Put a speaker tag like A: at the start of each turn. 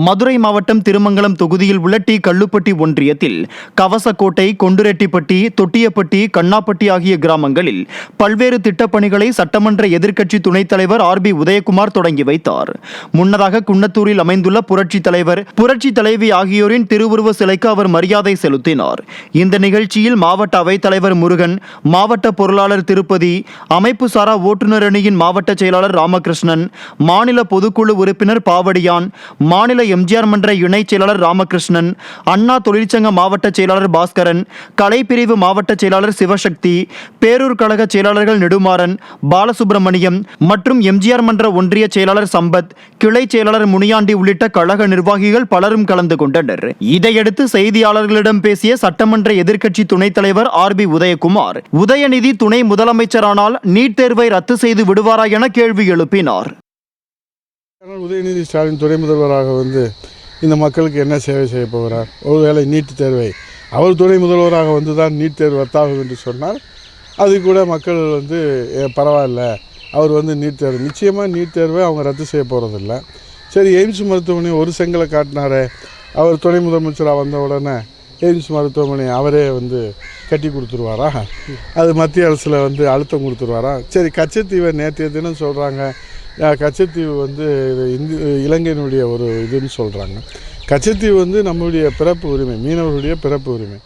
A: மதுரை மாவட்டம் திருமங்கலம் தொகுதியில் உள்ள டி கல்லுப்பட்டி ஒன்றியத்தில் கவசக்கோட்டை, கொண்டுரெட்டிப்பட்டி, தொட்டியப்பட்டி, கண்ணாப்பட்டி ஆகிய கிராமங்களில் பல்வேறு திட்டப்பணிகளை சட்டமன்ற எதிர்க்கட்சி துணைத் தலைவர் ஆர்.பி. உதயகுமார் தொடங்கி வைத்தார். முன்னதாக குன்னத்தூரில் அமைந்துள்ள புரட்சி தலைவர், புரட்சி தலைவி ஆகியோரின் திருவுருவ சிலைக்கு அவர் மரியாதை செலுத்தினார். இந்த நிகழ்ச்சியில் மாவட்ட அவைத்தலைவர் முருகன், மாவட்ட பொருளாளர் திருப்பதி, அமைப்பு சாரா ஓட்டுநர் அணியின் மாவட்ட செயலாளர் ராமகிருஷ்ணன், மாநில பொதுக்குழு உறுப்பினர் பாவடியான், மாநில எம்ஜிஆர் மன்ற இணைச் செயலாளர் ராமகிருஷ்ணன், அண்ணா தொழிற்சங்க மாவட்ட செயலாளர் பாஸ்கரன், கலைப்பிரிவு மாவட்ட செயலாளர் சிவசக்தி, பேரூர் கழக செயலாளர்கள் நெடுமாறன், பாலசுப்ரமணியம் மற்றும் எம்ஜிஆர் மன்ற ஒன்றிய செயலாளர் சம்பத், கிளை செயலாளர் முனியாண்டி உள்ளிட்ட கழக நிர்வாகிகள் பலரும் கலந்து கொண்டனர். இதையடுத்து செய்தியாளர்களிடம் பேசிய சட்டமன்ற எதிர்க்கட்சி துணைத் தலைவர் ஆர்.பி. உதயகுமார், உதயநிதி துணை முதலமைச்சரானால் நீட் தேர்வை ரத்து செய்து விடுவாரா என கேள்வி எழுப்பினார்.
B: உதயநிதி ஸ்டாலின் துணை முதல்வராக இந்த மக்களுக்கு என்ன சேவை செய்ய போகிறார்? ஒருவேளை நீட் தேர்வை அவர் துணை முதல்வராக தான் நீட் தேர்வு ரத்தாகும் என்று சொன்னால் அது கூட மக்கள் பரவாயில்ல, அவர் நீட் தேர்வு நிச்சயமாக நீட் தேர்வை அவங்க ரத்து செய்ய போகிறதில்ல. சரி, எய்ம்ஸ் மருத்துவமனை ஒரு செங்கலை காட்டினாரே, அவர் துணை முதலமைச்சராக வந்த உடனே எய்ம்ஸ் மருத்துவமனை அவரே கட்டி கொடுத்துருவாரா? அது மத்திய அரசில் அழுத்தம் கொடுத்துருவாரா? சரி, கச்சத்தீவை நேற்றைய தினம் சொல்கிறாங்க, கச்சத்தீவு இலங்கையினுடைய ஒரு இதுன்னு சொல்கிறாங்க. கச்சத்தீவு நம்மளுடைய பிறப்பு உரிமை, மீனவர்களுடைய பிறப்பு உரிமை.